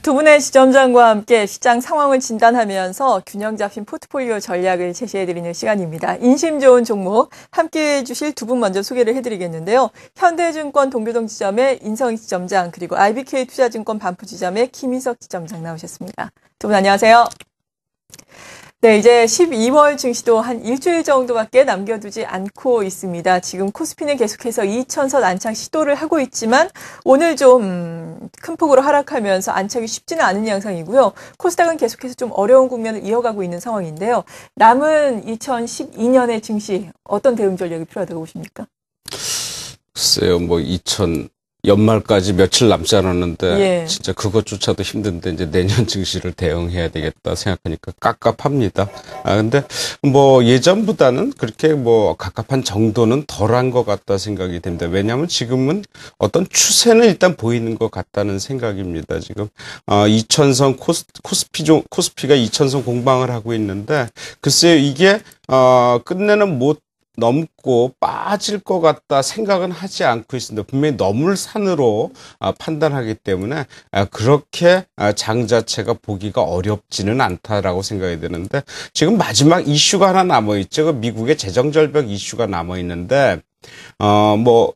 두 분의 지점장과 함께 시장 상황을 진단하면서 균형 잡힌 포트폴리오 전략을 제시해드리는 시간입니다. 인심 좋은 종목 함께해 주실 두 분 먼저 소개를 해드리겠는데요. 현대증권 동교동 지점의 인성희 지점장, 그리고 IBK 투자증권 반포 지점의 김희석 지점장 나오셨습니다. 두 분 안녕하세요. 네, 이제 12월 증시도 한 일주일 정도밖에 남겨두지 않고 있습니다. 지금 코스피는 계속해서 2,000선 안착 시도를 하고 있지만 오늘 좀 큰 폭으로 하락하면서 안착이 쉽지는 않은 양상이고요. 코스닥은 계속해서 좀 어려운 국면을 이어가고 있는 상황인데요. 남은 2012년의 증시 어떤 대응 전략이 필요하다고 보십니까? 글쎄요, 연말까지 며칠 남지 않았는데, 예. 진짜 그것조차도 힘든데, 이제 내년 증시를 대응해야 되겠다 생각하니까 깝깝합니다. 근데 예전보다는 그렇게 갑갑한 정도는 덜한 것 같다 생각이 됩니다. 왜냐하면 지금은 어떤 추세는 일단 보이는 것 같다는 생각입니다. 지금, 2000선 코스피가 2000선 공방을 하고 있는데, 글쎄요, 이게, 끝내는 못 넘고 빠질 것 같다 생각은 하지 않고 있습니다. 분명히 넘을 산으로 판단하기 때문에 그렇게 장 자체가 보기가 어렵지는 않다라고 생각이 드는데, 지금 마지막 이슈가 하나 남아있죠. 그 미국의 재정절벽 이슈가 남아있는데,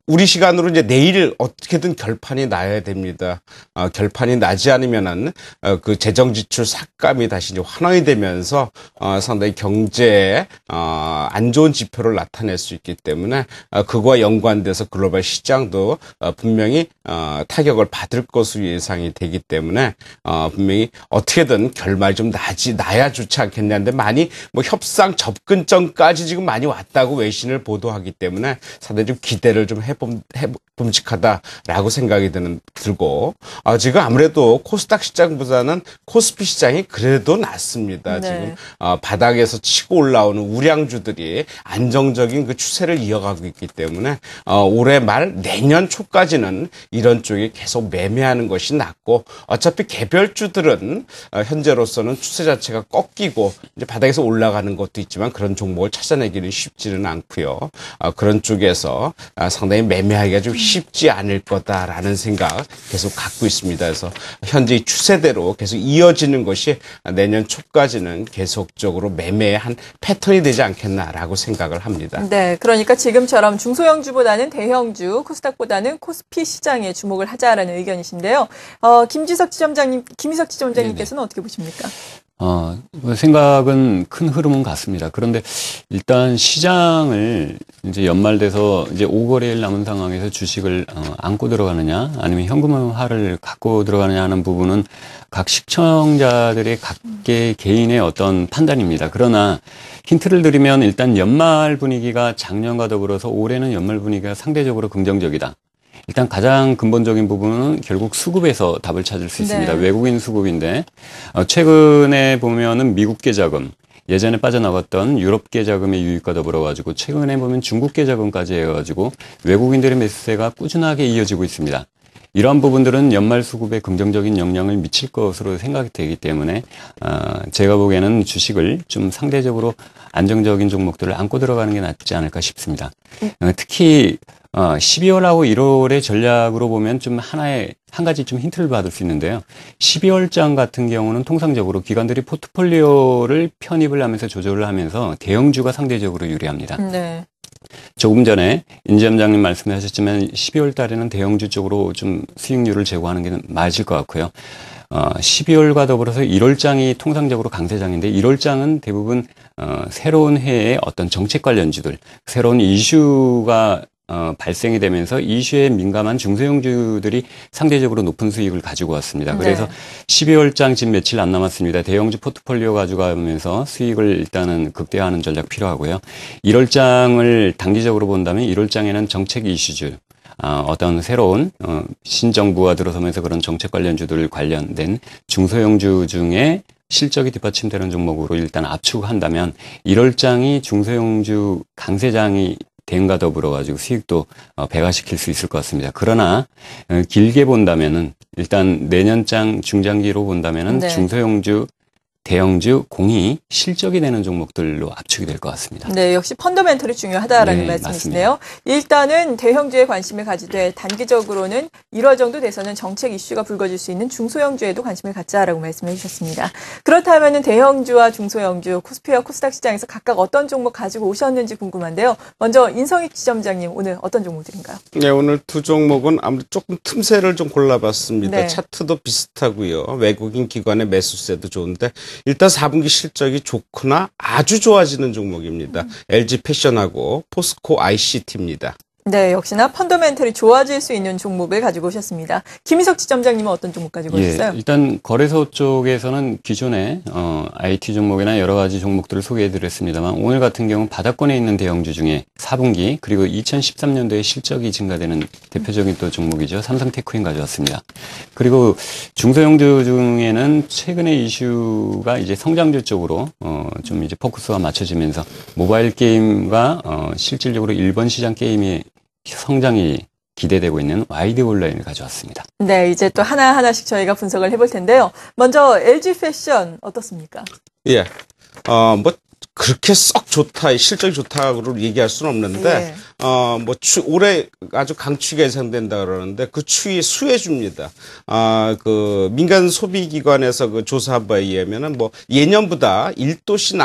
우리 시간으로 이제 내일 어떻게든 결판이 나야 됩니다. 결판이 나지 않으면은, 그 재정지출 삭감이 다시 이제 환원이 되면서, 상당히 경제에, 안 좋은 지표를 나타낼 수 있기 때문에, 그거와 연관돼서 글로벌 시장도, 분명히, 타격을 받을 것으로 예상이 되기 때문에, 분명히 어떻게든 결말이 좀 나야 좋지 않겠냐는데, 많이 협상 접근점까지 지금 많이 왔다고 외신을 보도하기 때문에, 상당히 좀 기대를 좀 해봄직하다라고 생각이 들고, 지금 아무래도 코스닥 시장보다는 코스피 시장이 그래도 낫습니다. 네. 지금, 바닥에서 치고 올라오는 우량주들이 안정적인 그 추세를 이어가고 있기 때문에, 올해 말 내년 초까지는 이런 쪽이 계속 매매하는 것이 낫고, 어차피 개별주들은, 현재로서는 추세 자체가 꺾이고, 이제 바닥에서 올라가는 것도 있지만 그런 종목을 찾아내기는 쉽지는 않고요. 그런 쪽에서 상당히 매매하기가 좀 쉽지 않을 거다라는 생각 계속 갖고 있습니다. 그래서 현재 이 추세대로 계속 이어지는 것이 내년 초까지는 계속적으로 매매의 한 패턴이 되지 않겠나라고 생각을 합니다. 네, 그러니까 지금처럼 중소형주보다는 대형주, 코스닥보다는 코스피 시장에 주목을 하자라는 의견이신데요. 김희석 지점장님께서는 어떻게 보십니까? 생각은 큰 흐름은 같습니다. 그런데 일단 시장을 이제 연말돼서 이제 5거래일 남은 상황에서 주식을 안고 들어가느냐 아니면 현금화를 갖고 들어가느냐 하는 부분은 각 시청자들의 각계 개인의 어떤 판단입니다. 그러나 힌트를 드리면 일단 연말 분위기가 작년과 더불어서 올해는 연말 분위기가 상대적으로 긍정적이다. 일단 가장 근본적인 부분은 결국 수급에서 답을 찾을 수 있습니다. 네. 외국인 수급인데, 최근에 보면은 미국계 자금, 예전에 빠져나갔던 유럽계 자금의 유입과 더불어가지고, 최근에 보면 중국계 자금까지 해가지고, 외국인들의 매수세가 꾸준하게 이어지고 있습니다. 이러한 부분들은 연말 수급에 긍정적인 영향을 미칠 것으로 생각이 되기 때문에, 제가 보기에는 주식을 좀 상대적으로 안정적인 종목들을 안고 들어가는 게 낫지 않을까 싶습니다. 특히, 12월하고 1월의 전략으로 보면 좀 한 가지 좀 힌트를 받을 수 있는데요. 12월장 같은 경우는 통상적으로 기관들이 포트폴리오를 편입을 하면서 조절을 하면서 대형주가 상대적으로 유리합니다. 네. 조금 전에 임 지점장님 말씀하셨지만 12월 달에는 대형주 쪽으로 좀 수익률을 제고하는 게 맞을 것 같고요. 12월과 더불어서 1월장이 통상적으로 강세장인데 1월장은 대부분 새로운 해의 어떤 정책 관련주들, 새로운 이슈가 발생이 되면서 이슈에 민감한 중소형주들이 상대적으로 높은 수익을 가지고 왔습니다. 네. 그래서 12월장 지금 며칠 안 남았습니다. 대형주 포트폴리오 가져가면서 수익을 일단은 극대화하는 전략 필요하고요. 1월장을 단기적으로 본다면 1월장에는 정책 이슈주, 어떤 새로운 신정부가 들어서면서 그런 정책 관련주들 관련된 중소형주 중에 실적이 뒷받침되는 종목으로 일단 압축한다면 1월장이 중소형주 강세장이 대응과 더불어가지고 수익도 배가시킬 수 있을 것 같습니다. 그러나 길게 본다면은 일단 내년장 중장기로 본다면은 네. 중소형주 대형주, 공이 실적이 되는 종목들로 압축이 될 것 같습니다. 네, 역시 펀더멘털이 중요하다라는 네, 말씀이시네요. 일단은 대형주에 관심을 가지되 단기적으로는 1월 정도 돼서는 정책 이슈가 불거질 수 있는 중소형주에도 관심을 갖자라고 말씀해 주셨습니다. 그렇다면 대형주와 중소형주, 코스피와 코스닥 시장에서 각각 어떤 종목 가지고 오셨는지 궁금한데요. 먼저 인성익 지점장님, 오늘 어떤 종목들인가요? 네, 오늘 두 종목은 아무래도 조금 틈새를 좀 골라봤습니다. 네. 차트도 비슷하고요. 외국인 기관의 매수세도 좋은데 일단 4분기 실적이 좋거나 아주 좋아지는 종목입니다. LG 패션하고 포스코 ICT입니다. 네, 역시나 펀더멘털이 좋아질 수 있는 종목을 가지고 오셨습니다. 김희석 지점장님은 어떤 종목 가지고 오셨어요? 일단 거래소 쪽에서는 기존에 IT 종목이나 여러 가지 종목들을 소개해드렸습니다만 오늘 같은 경우 바닥권에 있는 대형주 중에 4분기 그리고 2013년도에 실적이 증가되는 대표적인 또 종목이죠. 삼성테크인 가져왔습니다. 그리고 중소형주 중에는 최근의 이슈가 이제 성장주 쪽으로 좀 이제 포커스가 맞춰지면서 모바일 게임과 실질적으로 일본 시장 게임이 성장이 기대되고 있는 와이드 온라인을 가져왔습니다. 네, 이제 또 하나하나씩 저희가 분석을 해볼 텐데요. 먼저 LG 패션 어떻습니까? 예. 뭐 그렇게 썩 좋다, 실적이 좋다고 얘기할 수는 없는데, 뭐 올해 아주 강추가 예상된다 그러는데 그 추이 수혜주입니다. 그 민간 소비기관에서 그 조사한 바에 의하면은 뭐 예년보다 1도씩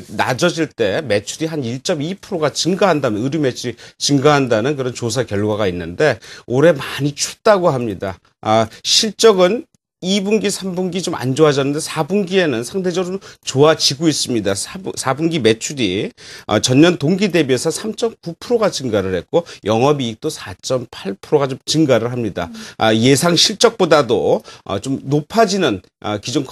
낮아질 때 매출이 한 1.2%가 증가한다면 의류 매출이 증가한다는 그런 조사 결과가 있는데 올해 많이 춥다고 합니다. 실적은 2분기, 3분기 좀 안 좋아졌는데 4분기에는 상대적으로 좋아지고 있습니다. 4분기 매출이 전년 동기 대비해서 3.9%가 증가를 했고 영업이익도 4.8%가 좀 증가를 합니다. 예상 실적보다도 좀 높아지는 기존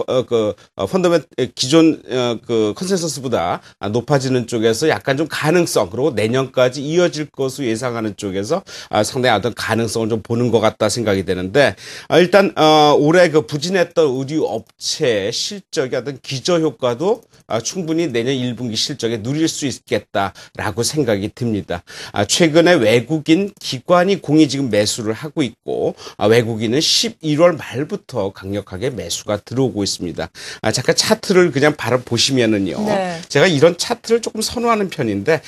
기존 그 컨센서스보다 높아지는 쪽에서 약간 좀 가능성 그리고 내년까지 이어질 것으로 예상하는 쪽에서 상당히 어떤 가능성을 좀 보는 것 같다 생각이 되는데 일단 올해 그 부진했던 의류 업체의 실적의 어떤 기저효과도 충분히 내년 1분기 실적에 누릴 수 있겠다라고 생각이 듭니다. 최근에 외국인 기관이 공이 지금 매수를 하고 있고 외국인은 11월 말부터 강력하게 매수가 들어오고 있습니다. 잠깐 차트를 그냥 바로 보시면은요. 네. 제가 이런 차트를 조금 선호하는 편인데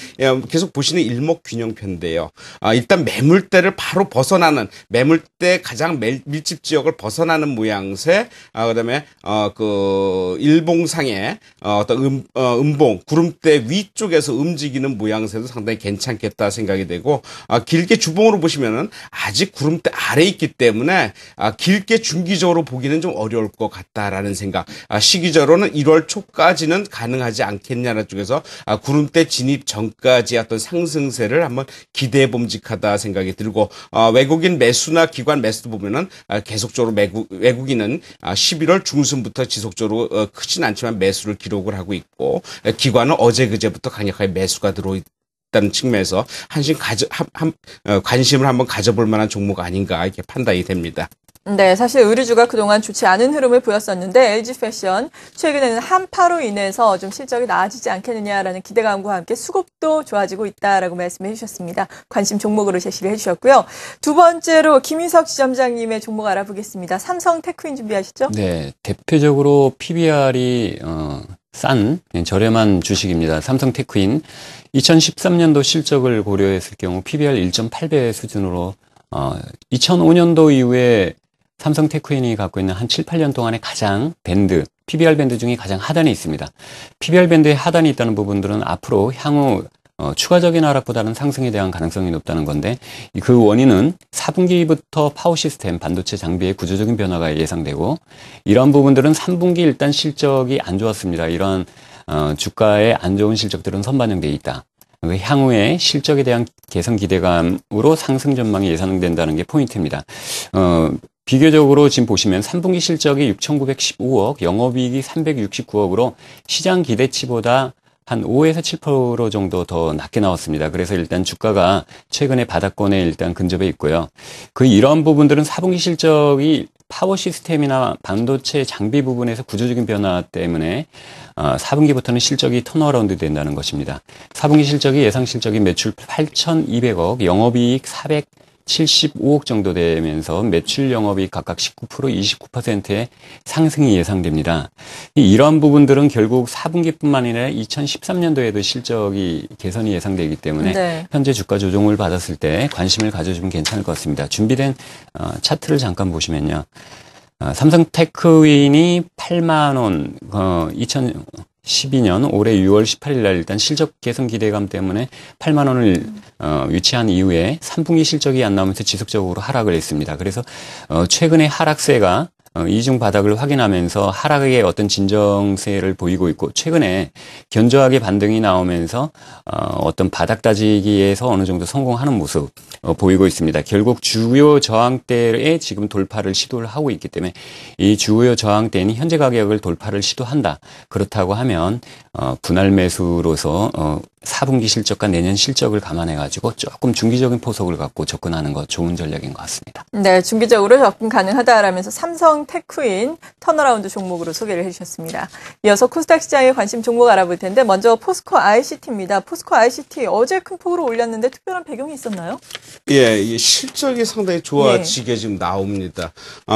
계속 보시는 일목균형표인데요. 일단 매물대를 바로 벗어나는 매물대 가장 밀집 지역을 벗어나는 모양새, 그다음에 그 일봉상의 어떤 음봉 구름대 위쪽에서 움직이는 모양새도 상당히 괜찮겠다 생각이 되고 길게 주봉으로 보시면은 아직 구름대 아래에 있기 때문에 길게 중기적으로 보기는 좀 어려울 것 같다라는 생각. 시기적으로는 1월 초까지는 가능하지 않겠냐는 쪽에서 구름대 진입 전까지 어떤 상승세를 한번 기대해 봄직하다 생각이 들고 외국인 매수나 기관 매수도 보면은 계속적으로 외국인은 11월 중순부터 지속적으로 크진 않지만 매수를 기록을 하고 있고 기관은 어제 그제부터 강력하게 매수가 들어있다는 측면에서 관심을 한번 가져볼 만한 종목 아닌가 이렇게 판단이 됩니다. 네, 사실 의류주가 그동안 좋지 않은 흐름을 보였었는데 LG 패션 최근에는 한파로 인해서 좀 실적이 나아지지 않겠느냐라는 기대감과 함께 수급도 좋아지고 있다라고 말씀해 주셨습니다. 관심 종목으로 제시를 해주셨고요. 두 번째로 김희석 지점장님의 종목 알아보겠습니다. 삼성테크인 준비하시죠? 네, 대표적으로 PBR이 싼 저렴한 주식입니다. 삼성테크인 2013년도 실적을 고려했을 경우 PBR 1.8배 수준으로 2005년도 이후에 삼성테크인이 갖고 있는 한 7, 8년 동안의 가장 PBR 밴드 중에 가장 하단에 있습니다. PBR 밴드에 하단이 있다는 부분들은 앞으로 향후 추가적인 하락보다는 상승에 대한 가능성이 높다는 건데 그 원인은 4분기부터 파워 시스템 반도체 장비의 구조적인 변화가 예상되고 이러한 부분들은 3분기 일단 실적이 안 좋았습니다. 이러한 주가의 안 좋은 실적들은 선반영되어 있다. 향후에 실적에 대한 개선 기대감으로 상승 전망이 예상된다는 게 포인트입니다. 비교적으로 지금 보시면 3분기 실적이 6,915억, 영업이익이 369억으로 시장 기대치보다 한 5에서 7% 정도 더 낮게 나왔습니다. 그래서 일단 주가가 최근에 바닥권에 일단 근접해 있고요. 이러한 부분들은 4분기 실적이 파워 시스템이나 반도체 장비 부분에서 구조적인 변화 때문에 4분기부터는 실적이 턴어라운드 된다는 것입니다. 4분기 실적이 예상 실적이 매출 8,200억, 영업이익 75억 정도 되면서 매출 영업이 각각 19%, 29%의 상승이 예상됩니다. 이러한 부분들은 결국 4분기뿐만 아니라 2013년도에도 실적이 개선이 예상되기 때문에 네. 현재 주가 조정을 받았을 때 관심을 가져주면 괜찮을 것 같습니다. 준비된 차트를 잠깐 보시면요. 삼성 테크윈이 8만 원, 2012년 올해 6월 18일 날 일단 실적 개선 기대감 때문에 8만 원을 유치한 이후에 3분기 실적이 안 나오면서 지속적으로 하락을 했습니다. 그래서 최근에 하락세가 이중 바닥을 확인하면서 하락의 어떤 진정세를 보이고 있고, 최근에 견조하게 반등이 나오면서 어떤 바닥 다지기에서 어느 정도 성공하는 모습 보이고 있습니다. 결국 주요 저항대에 지금 돌파를 시도를 하고 있기 때문에 이 주요 저항대는 현재 가격을 돌파를 시도한다. 그렇다고 하면 분할 매수로서 4분기 실적과 내년 실적을 감안해가지고 조금 중기적인 포석을 갖고 접근하는 것 좋은 전략인 것 같습니다. 네, 중기적으로 접근 가능하다라면서 삼성 테크윈 턴어라운드 종목으로 소개를 해주셨습니다. 이어서 코스닥 시장의 관심 종목 알아볼 텐데 먼저 포스코 ICT입니다. 포스코 ICT 어제 큰 폭으로 올렸는데 특별한 배경이 있었나요? 예, 이 실적이 상당히 좋아지게 지금 나옵니다.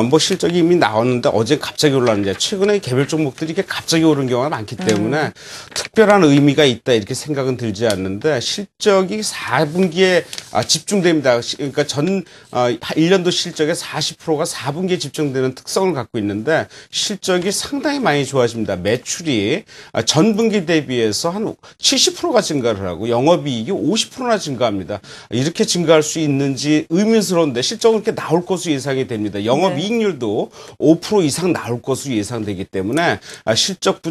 뭐 실적이 이미 나왔는데 어제 갑자기 올랐는데 최근에 개별 종목들이 이렇게 갑자기 오른 경우가 많기 때문에 특별한 의미가 있다 이렇게 생각은 들지 않는데 실적이 4분기에 집중됩니다. 그러니까 1년도 실적의 40%가 4분기에 집중되는 특성을 갖고 있는데 실적이 상당히 많이 좋아집니다. 매출이 전분기 대비해서 한 70%가 증가를 하고 영업이익이 50%나 증가합니다. 이렇게 증가할 수 있는지 의문스러운데 실적은 이렇게 나올 것으로 예상이 됩니다. 영업이익률도 5% 이상 나올 것으로 예상되기 때문에 실적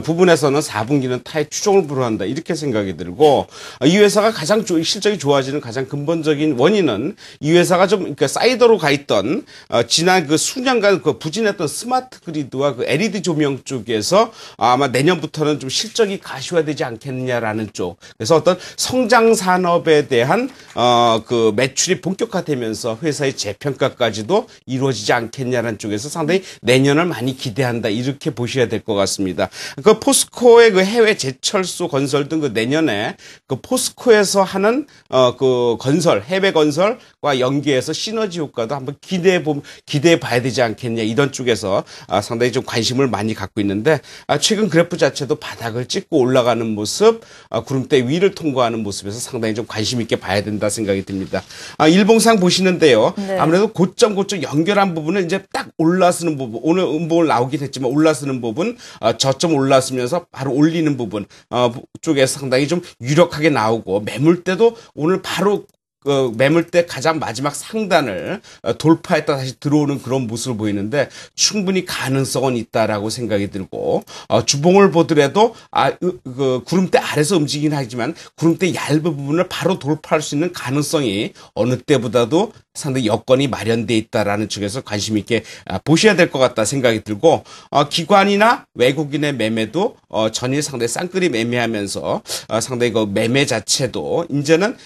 부분에서는 4분기는 타의 추종을 불허한다 이렇게 생각이 들고, 이 회사가 가장 실적이 좋아지는 가장 근본적인 원인은 이 회사가 좀 그러니까 사이더로 가 있던 지난 그 수년간 그 부진했던 스마트 그리드와 그 LED 조명 쪽에서 아마 내년부터는 좀 실적이 가시화되지 않겠느냐라는 쪽. 그래서 어떤 성장 산업에 대한 그 매출이 본격화되면서 회사의 재평가까지도 이루어지지 않겠냐라는 쪽에서 상당히 내년을 많이 기대한다 이렇게 보셔야 될 것 같습니다. 그 포스코의 그 해외 제철소 건설 등 그 내년에 그 포스코에서 하는 그 건설 해외 건설과 연계해서 시너지 효과도 한번 기대해 봐야 되지 않겠냐 이런 쪽에서 상당히 좀 관심을 많이 갖고 있는데, 최근 그래프 자체도 바닥을 찍고 올라가는 모습, 구름대 위를 통과하는 모습에서 상당히 좀 관심 있게 봐야 된다 생각이 듭니다. 일봉상 보시는데요. 네. 아무래도 고점 연결한 부분은 이제 딱 올라서는 부분, 오늘 음봉을 나오긴 했지만 올라서는 부분, 저점 올라서면서 바로 올리는 부분 쪽에서 상당히 좀 유력하게 나오고, 매물대도 오늘 바로 그 매물대 가장 마지막 상단을 돌파했다 다시 들어오는 그런 모습을 보이는데 충분히 가능성은 있다라고 생각이 들고, 주봉을 보더라도 그 구름대 아래서 움직이긴 하지만 구름대 얇은 부분을 바로 돌파할 수 있는 가능성이 어느 때보다도 상당히 여건이 마련돼 있다라는 쪽에서 관심 있게 보셔야 될 것 같다 생각이 들고, 기관이나 외국인의 매매도 전일 상당히 쌍끌이 매매하면서 상당히 그 매매 자체도 이제는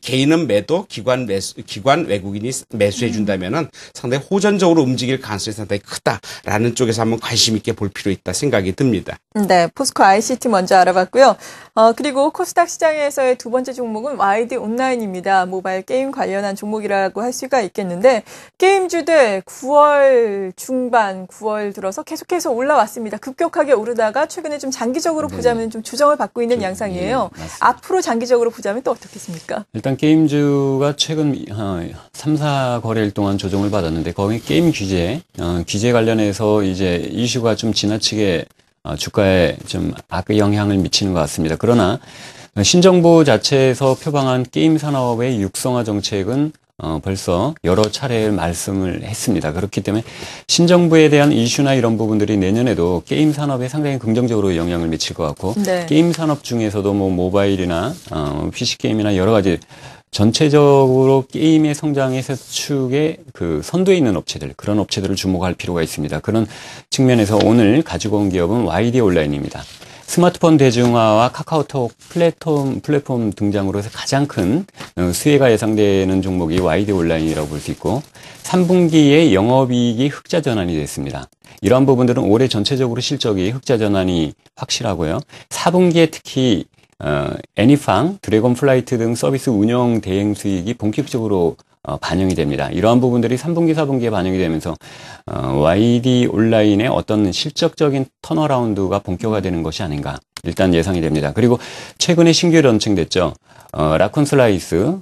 개인은 매도, 기관 외국인이 매수해 준다면은 상당히 호전적으로 움직일 가능성이 상당히 크다라는 쪽에서 한번 관심 있게 볼 필요 있다 생각이 듭니다. 네, 포스코 ICT 먼저 알아봤고요. 그리고 코스닥 시장에서의 두 번째 종목은 YD 온라인입니다. 모바일 게임 관련한 종목이라고 할 수가 있겠는데, 게임주들 9월 중반, 9월 들어서 계속해서 올라왔습니다. 급격하게 오르다가 최근에 좀 장기적으로 보자면 좀 조정을 받고 있는 양상이에요. 네, 앞으로 장기적으로 보자면 또 어떻겠습니까? 일단 게임주가 최근 3, 4거래일 동안 조정을 받았는데, 거기 게임 규제 관련해서 이제 이슈가 좀 지나치게 주가에 좀 악영향을 미치는 것 같습니다. 그러나 신정부 자체에서 표방한 게임 산업의 육성화 정책은 벌써 여러 차례 말씀을 했습니다. 그렇기 때문에 신정부에 대한 이슈나 이런 부분들이 내년에도 게임 산업에 상당히 긍정적으로 영향을 미칠 것 같고, 네. 게임 산업 중에서도 뭐 모바일이나 PC 게임이나 여러 가지 전체적으로 게임의 성장의 세축에 그 선두에 있는 업체들, 그런 업체들을 주목할 필요가 있습니다. 그런 측면에서 오늘 가지고 온 기업은 YD 온라인입니다. 스마트폰 대중화와 카카오톡 플랫폼 등장으로 해서 가장 큰 수혜가 예상되는 종목이 YD 온라인이라고 볼 수 있고, 3분기에 영업이익이 흑자 전환이 됐습니다. 이러한 부분들은 올해 전체적으로 실적이 흑자 전환이 확실하고요. 4분기에 특히 애니팡, 드래곤 플라이트 등 서비스 운영 대행 수익이 본격적으로 반영이 됩니다. 이러한 부분들이 3분기, 4분기에 반영이 되면서 YD 온라인의 어떤 실적적인 턴어라운드가 본격화되는 것이 아닌가 일단 예상이 됩니다. 그리고 최근에 신규 런칭됐죠. 라쿤 슬라이스,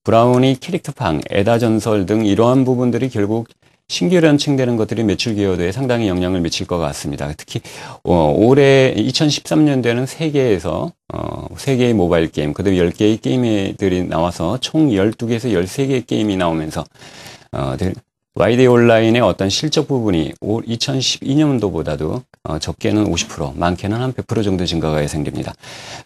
브라우니 캐릭터팡, 에다 전설 등 이러한 부분들이 결국 신규 런칭되는 것들이 매출 기여도에 상당히 영향을 미칠 것 같습니다. 특히 올해 2013년도에는 세계에서 3개의 모바일 게임, 그다음에 10개의 게임들이 나와서 총 12개에서 13개의 게임이 나오면서 YD 온라인의 어떤 실적 부분이 2012년도보다도 적게는 50%, 많게는 한 100% 정도 증가가 예상됩니다.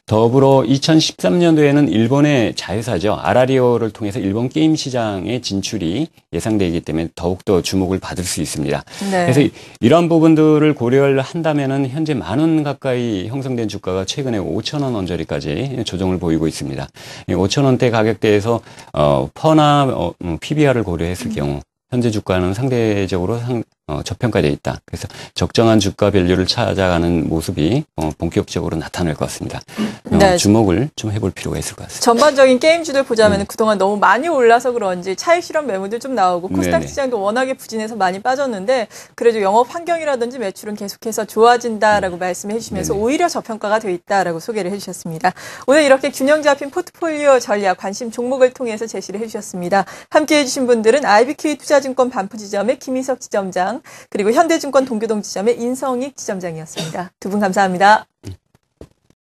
더불어 2013년도에는 일본의 자회사죠. 아라리오를 통해서 일본 게임 시장의 진출이 예상되기 때문에 더욱더 주목을 받을 수 있습니다. 네. 그래서 이러한 부분들을 고려를 한다면은 현재 10,000원 가까이 형성된 주가가 최근에 5,000원 언저리까지 조정을 보이고 있습니다. 5,000원대 가격대에서 퍼나 PBR을 고려했을 경우 현재 주가는 상대적으로 저평가되어 있다. 그래서 적정한 주가 밸류를 찾아가는 모습이 본격적으로 나타날 것 같습니다. 네. 주목을 좀 해볼 필요가 있을 것 같습니다. 전반적인 게임주들 보자면 그동안 너무 많이 올라서 그런지 차익 실현 매물들 좀 나오고 코스닥 네네. 시장도 워낙에 부진해서 많이 빠졌는데 그래도 영업 환경이라든지 매출은 계속해서 좋아진다라고 말씀해 주시면서 네네. 오히려 저평가가 돼 있다라고 소개를 해 주셨습니다. 오늘 이렇게 균형 잡힌 포트폴리오 전략 관심 종목을 통해서 제시를 해 주셨습니다. 함께해 주신 분들은 IBK 투자증권 반포지점의 김희석 지점장 그리고 현대증권 동교동 지점의 인성익 지점장이었습니다. 두 분 감사합니다.